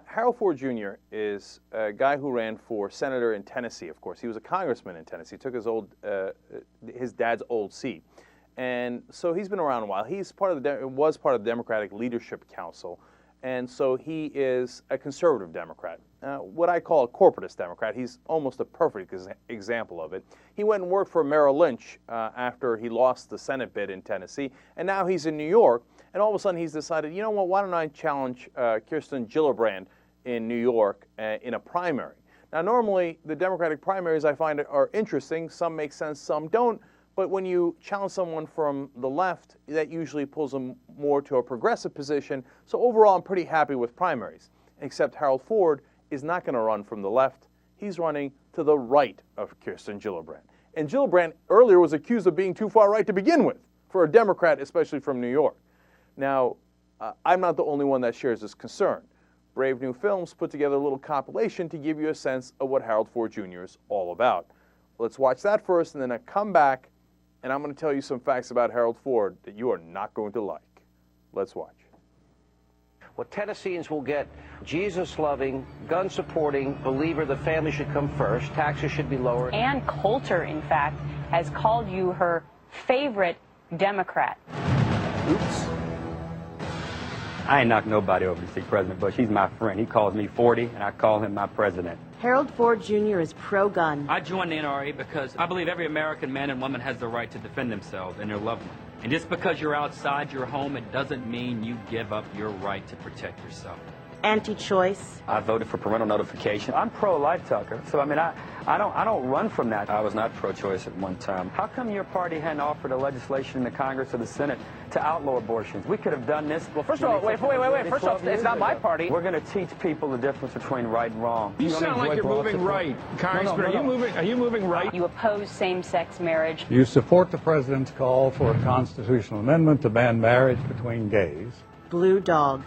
Harold Ford Jr. is a guy who ran for senator in Tennessee, of course. He was a congressman in Tennessee. He took his dad's old seat. And so he's been around a while. He's was part of the Democratic Leadership Council. And so he is a conservative Democrat, what I call a corporatist Democrat. He's almost a perfect example of it. He went and worked for Merrill Lynch after he lost the Senate bid in Tennessee. And now he's in New York. And all of a sudden he's decided, you know what, why don't I challenge Kirsten Gillibrand in New York in a primary. Now, normally, the Democratic primaries I find are interesting. Some make sense, some don't. But when you challenge someone from the left, that usually pulls them more to a progressive position. So overall, I'm pretty happy with primaries. Except Harold Ford is not going to run from the left. He's running to the right of Kirsten Gillibrand. And Gillibrand earlier was accused of being too far right to begin with, for a Democrat, especially from New York. Now, I'm not the only one that shares this concern. Brave New Films put together a little compilation to give you a sense of what Harold Ford Jr. is all about. Let's watch that first, and then I come back, and I'm going to tell you some facts about Harold Ford that you are not going to like. Let's watch. Well, Tennesseans will get Jesus-loving, gun-supporting believer the family should come first, taxes should be lowered. Ann Coulter, in fact, has called you her favorite Democrat. Oops. I ain't knocked nobody over to see President Bush. He's my friend. He calls me 40, and I call him my president. Harold Ford Jr. is pro-gun. I joined the NRA because I believe every American man and woman has the right to defend themselves and their loved ones. And just because you're outside your home, it doesn't mean you give up your right to protect yourself. Anti-choice. I voted for parental notification. I'm pro-life, Tucker. So, I mean, I don't run from that. I was not pro-choice at one time. How come your party hadn't offered a legislation in the Congress or the Senate to outlaw abortions? We could have done this. Well, first of all, wait. First off, it's not my party. We're going to teach people the difference between right and wrong. You sound like you're moving right, Congressman. Are you moving right? You oppose same-sex marriage. You support the president's call for a constitutional amendment to ban marriage between gays. Blue Dog.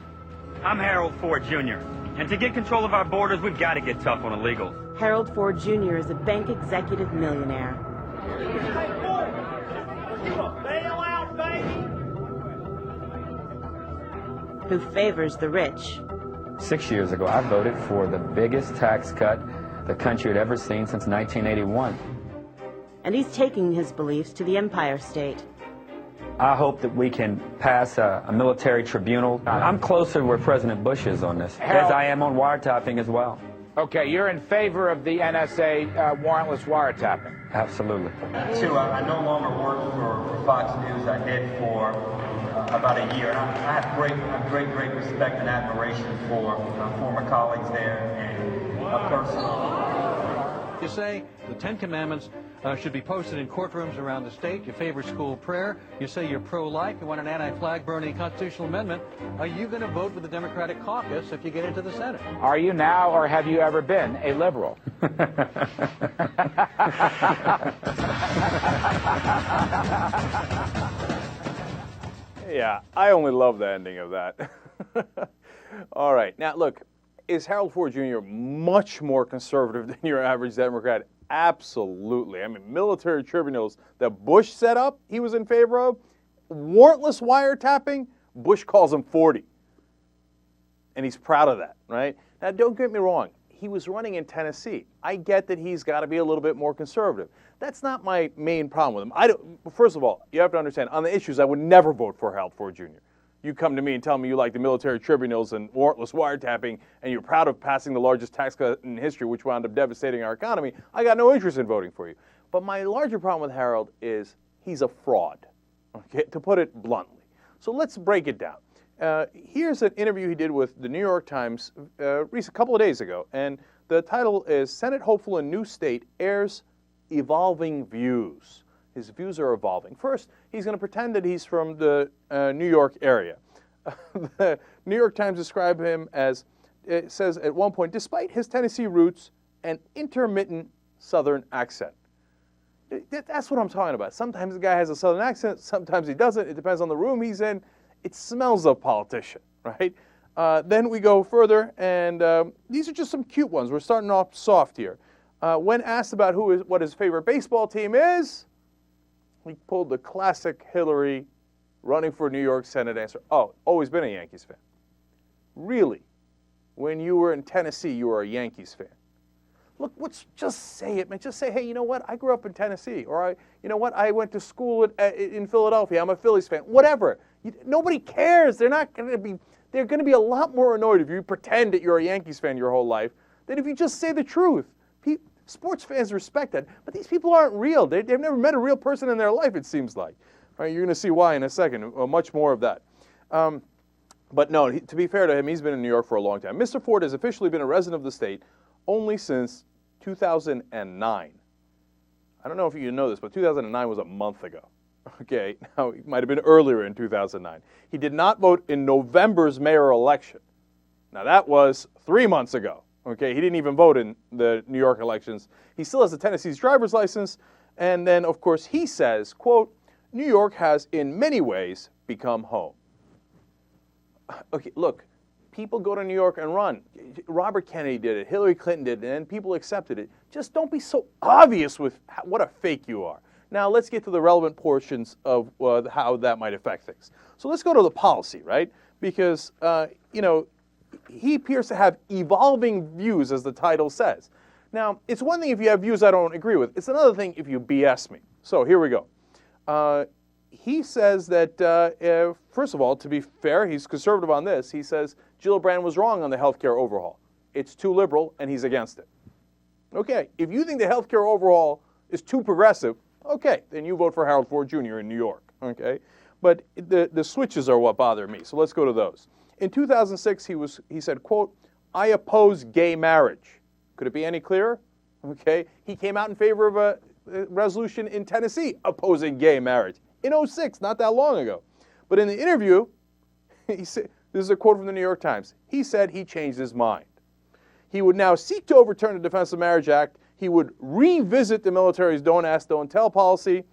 I'm Harold Ford Jr., and to get control of our borders, we've got to get tough on illegals. Harold Ford Jr. is a bank executive millionaire. Bail out, baby! Who favors the rich. 6 years ago, I voted for the biggest tax cut the country had ever seen since 1981. And he's taking his beliefs to the Empire State. I hope that we can pass a military tribunal. I'm closer to where President Bush is on this, as I am on wiretapping as well. Okay, you're in favor of the NSA warrantless wiretapping. Absolutely. I no longer work for Fox News. I did for about a year. And I have great respect and admiration for former colleagues there and a person. You say the Ten Commandments should be posted in courtrooms around the state. You favor school prayer. You say you're pro-life. You want an anti-flag burning constitutional amendment. Are you going to vote with the Democratic caucus if you get into the Senate? Are you now, or have you ever been, a liberal? Yeah, I only love the ending of that. All right. Now, look, is Harold Ford Jr. much more conservative than your average Democrat? Absolutely. I mean, military tribunals that Bush set up, he was in favor of. Warrantless wiretapping, Bush calls him 40. And he's proud of that, right? Now, don't get me wrong. He was running in Tennessee. I get that he's got to be a little bit more conservative. That's not my main problem with him. First of all, you have to understand, on the issues, I would never vote for Harold Ford Jr. You come to me and tell me you like the military tribunals and warrantless wiretapping, and you're proud of passing the largest tax cut in history, which wound up devastating our economy, I got no interest in voting for you. But my larger problem with Harold is he's a fraud, okay, to put it bluntly. So let's break it down. Here's an interview he did with the New York Times a couple of days ago, and the title is Senate Hopeful in New State Airs Evolving Views. His views are evolving. First, he's going to pretend that he's from the New York area. The New York Times described him as, it says at one point, despite his Tennessee roots, an intermittent Southern accent. That's what I'm talking about. Sometimes the guy has a Southern accent, sometimes he doesn't. It depends on the room he's in. It smells of politician, right? Then we go further, and these are just some cute ones. We're starting off soft here. When asked about what his favorite baseball team is, he pulled the classic Hillary running for New York Senate answer. Oh, always been a Yankees fan. Really? when you were in Tennessee, you were a Yankees fan. Look, just say it, man. Just say, hey, you know what? I grew up in Tennessee, or you know what? I went to school in Philadelphia. I'm a Phillies fan. Whatever. Nobody cares. They're going to be a lot more annoyed if you pretend that you're a Yankees fan your whole life than if you just say the truth. Sports fans respect that, but these people aren't real. They've never met a real person in their life, it seems like. Right, you're going to see why in a second. Much more of that. But no, to be fair to him, he's been in New York for a long time. Mr. Ford has officially been a resident of the state only since 2009. I don't know if you know this, but 2009 was a month ago. Okay, now it might have been earlier in 2009. He did not vote in November's mayoral election. Now that was 3 months ago. Okay, he didn't even vote in the New York elections. He still has a Tennessee's driver's license. And then, of course, he says, quote, New York has in many ways become home. Okay, look, people go to New York and run. Robert Kennedy did it, Hillary Clinton did it, and people accepted it. Just don't be so obvious with what a fake you are. Now, let's get to the relevant portions of how that might affect things. So let's go to the policy, right? Because, you know, he appears to have evolving views, as the title says. Now, it's one thing if you have views I don't agree with. It's another thing if you BS me. So here we go. He says that, first of all, to be fair, he's conservative on this. He says Gillibrand was wrong on the health care overhaul. It's too liberal, and he's against it. Okay, if you think the health care overhaul is too progressive, okay, then you vote for Harold Ford Jr. in New York, okay? But the switches are what bother me, so let's go to those. In 2006, he said, quote, I oppose gay marriage. Could it be any clearer? Okay, he came out in favor of a resolution in Tennessee opposing gay marriage in 2006, not that long ago. But in the interview, he said, this is a quote from the New York Times, he said he changed his mind. He would now seek to overturn the Defense of Marriage Act. He would revisit the military's don't ask, don't tell policy.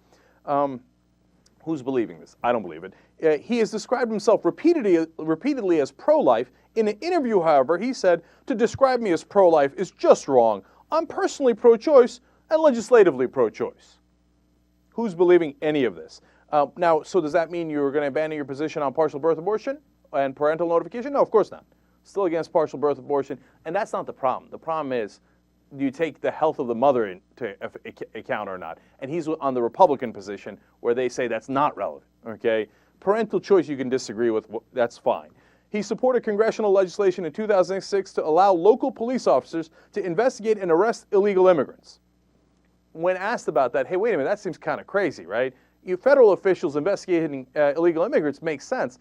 Who's believing this? I don't believe it. He has described himself repeatedly as pro-life. In an interview, however, he said, to describe me as pro-life is just wrong. I'm personally pro-choice and legislatively pro-choice. Who's believing any of this? Now, so does that mean you're going to abandon your position on partial birth abortion and parental notification? No, of course not. Still against partial birth abortion. And that's not the problem. The problem is, do you take the health of the mother into account or not? And he's on the Republican position where they say that's not relevant, okay? Parental choice you can disagree with, that's fine. He supported congressional legislation in 2006 to allow local police officers to investigate and arrest illegal immigrants. When asked about that, hey, wait a minute, that seems kind of crazy, right? Federal officials investigating illegal immigrants makes sense.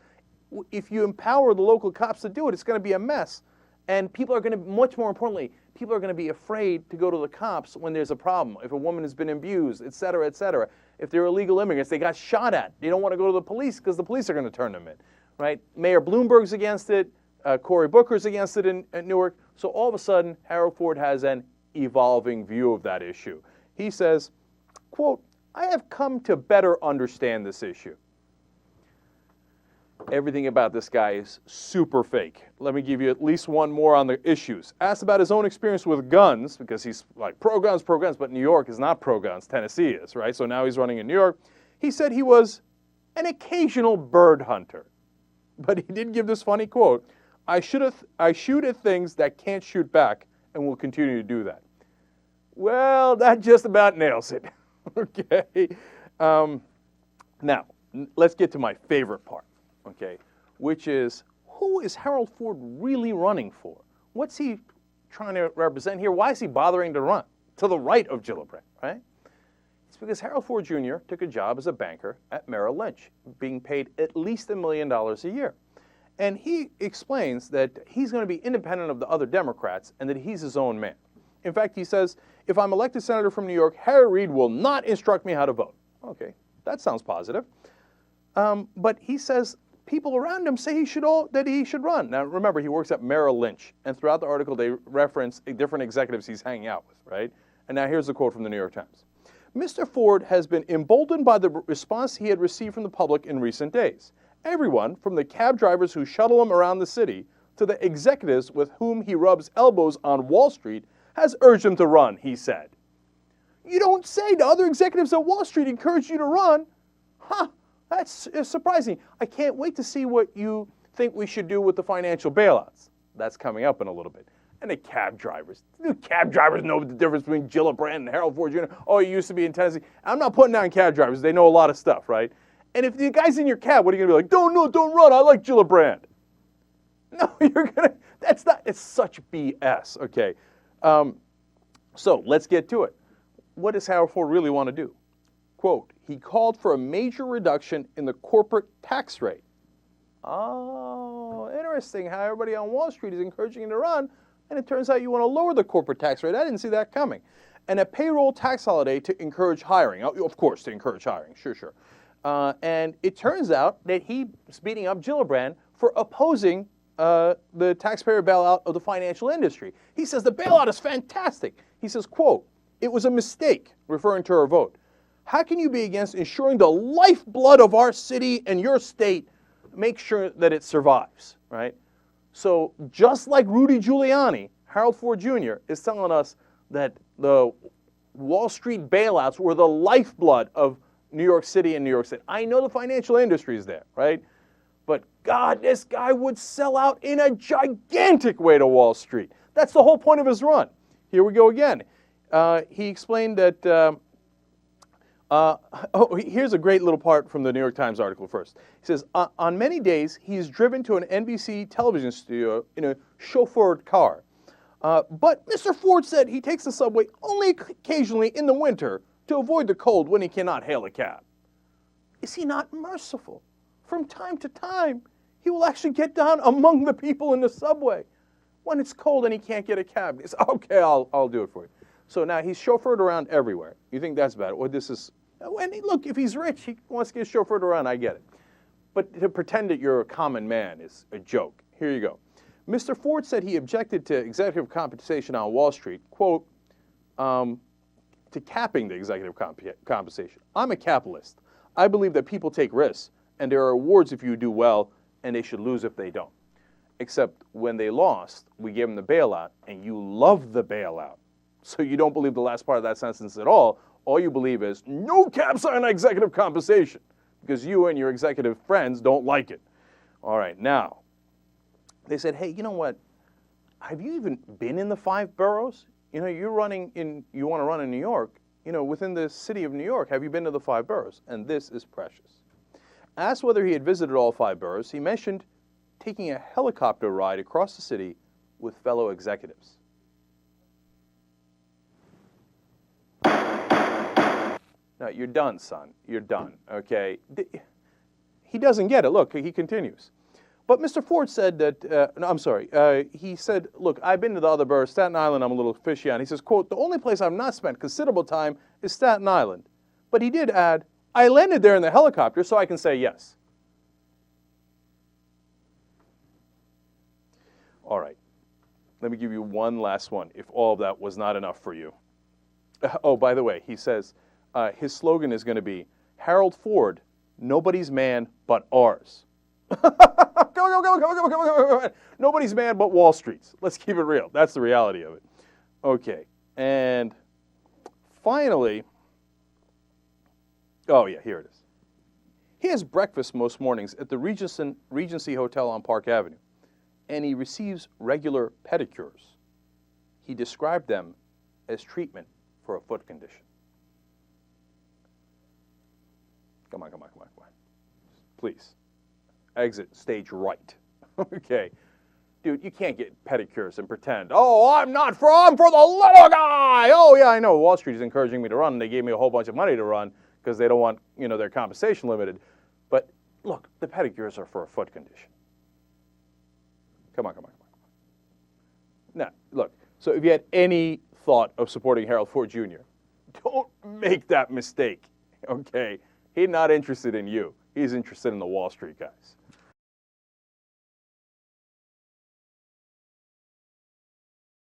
If you empower the local cops to do it, it's going to be a mess. And people are going to, much more importantly, people are going to be afraid to go to the cops when there's a problem. If a woman has been abused, et cetera, et cetera. If they're illegal immigrants, they got shot at. They don't want to go to the police because the police are going to turn them in, right? Mayor Bloomberg's against it. Cory Booker's against it in Newark. So all of a sudden, Harold Ford has an evolving view of that issue. He says, quote, I have come to better understand this issue. Everything about this guy is super fake. Let me give you at least one more on the issues. Asked about his own experience with guns, because he's like pro-guns, but New York is not pro-guns, Tennessee is, right? So now he's running in New York. He said he was an occasional bird hunter. But he did give this funny quote, I shoot at things that can't shoot back and will continue to do that. Well, that just about nails it, okay? Now, let's get to my favorite part. Okay, which is, who is Harold Ford really running for? What's he trying to represent here? Why is he bothering to run to the right of Gillibrand, right? It's because Harold Ford Jr. took a job as a banker at Merrill Lynch, being paid at least $1 million a year. And he explains that he's going to be independent of the other Democrats and that he's his own man. In fact, he says, if I'm elected senator from New York, Harry Reid will not instruct me how to vote. Okay, that sounds positive. But he says, people around him say that he should run. Now, remember, he works at Merrill Lynch, and throughout the article, they reference different executives he's hanging out with, right? And now here's a quote from the New York Times. Mr. Ford has been emboldened by the response he had received from the public in recent days. Everyone, from the cab drivers who shuttle him around the city to the executives with whom he rubs elbows on Wall Street, has urged him to run, he said. You don't say the other executives at Wall Street encouraged you to run? Huh. That's surprising. I can't wait to see what you think we should do with the financial bailouts. That's coming up in a little bit. And the cab drivers. The cab drivers know the difference between Gillibrand and Harold Ford Jr. Oh, he used to be in Tennessee. I'm not putting down cab drivers. They know a lot of stuff, right? And if the guy's in your cab, what are you going to be like? Don't run. I like Gillibrand. No, you're going to. That's not. It's such BS, okay? So let's get to it. What does Harold Ford really want to do? Quote, he called for a major reduction in the corporate tax rate. Oh, interesting how everybody on Wall Street is encouraging you to run, and it turns out you want to lower the corporate tax rate. I didn't see that coming. And a payroll tax holiday to encourage hiring. Oh, of course, to encourage hiring, sure. And it turns out that he's beating up Gillibrand for opposing the taxpayer bailout of the financial industry. He says the bailout is fantastic. He says, quote, it was a mistake, referring to her vote. How can you be against ensuring the lifeblood of our city and your state, make sure that it survives, right? So just like Rudy Giuliani, Harold Ford Jr. is telling us that the Wall Street bailouts were the lifeblood of New York City and New York State. I know the financial industry is there, right? But God, this guy would sell out in a gigantic way to Wall Street. That's the whole point of his run. Here we go again. He explained that, here's a great little part from the New York Times article first. He says, on many days, he is driven to an NBC television studio in a chauffeured car. But Mr. Ford said he takes the subway only occasionally in the winter to avoid the cold when he cannot hail a cab. Is he not merciful? From time to time, he will actually get down among the people in the subway when it's cold and he can't get a cab. He says, okay, I'll do it for you. So now he's chauffeured around everywhere. You think that's bad? Well, this is, and look, if he's rich, he wants to get chauffeured around, I get it. But to pretend that you're a common man is a joke. Here you go. Mr. Ford said he objected to executive compensation on Wall Street, quote, to capping the executive compensation. I'm a capitalist. I believe that people take risks, and there are rewards if you do well, and they should lose if they don't. Except when they lost, we gave them the bailout, and you love the bailout. So you don't believe the last part of that sentence at all. All you believe is no caps on executive compensation because you and your executive friends don't like it. All right, now, they said, hey, you know what? Have you even been in the 5 boroughs? You know, you want to run in New York, you know, within the city of New York, have you been to the 5 boroughs? And this is precious. Asked whether he had visited all 5 boroughs, he mentioned taking a helicopter ride across the city with fellow executives. No, you're done, son. You're done, okay? He doesn't get it. Look, he continues. But Mr. Ford said that, he said, look, I've been to the other boroughs. Staten Island, I'm a little fishy on. He says, quote, the only place I've not spent considerable time is Staten Island. But he did add, I landed there in the helicopter, so I can say yes. All right. Let me give you one last one, if all of that was not enough for you. Oh, by the way, he says, his slogan is going to be, Harold Ford, nobody's man but ours. Go. Nobody's man but Wall Street's. Let's keep it real. That's the reality of it. Okay. And finally, oh yeah, here it is. He has breakfast most mornings at the Regency Hotel on Park Avenue, and he receives regular pedicures. He described them as treatment for a foot condition. Come on. Please. Exit stage right. Okay. Dude, you can't get pedicures and pretend, oh, I'm for the little guy. Oh, yeah, I know. Wall Street is encouraging me to run, and they gave me a whole bunch of money to run because they don't want, their compensation limited. But look, the pedicures are for a foot condition. Come on. Now, look, so if you had any thought of supporting Harold Ford Jr., don't make that mistake, okay? He's not interested in you. He's interested in the Wall Street guys.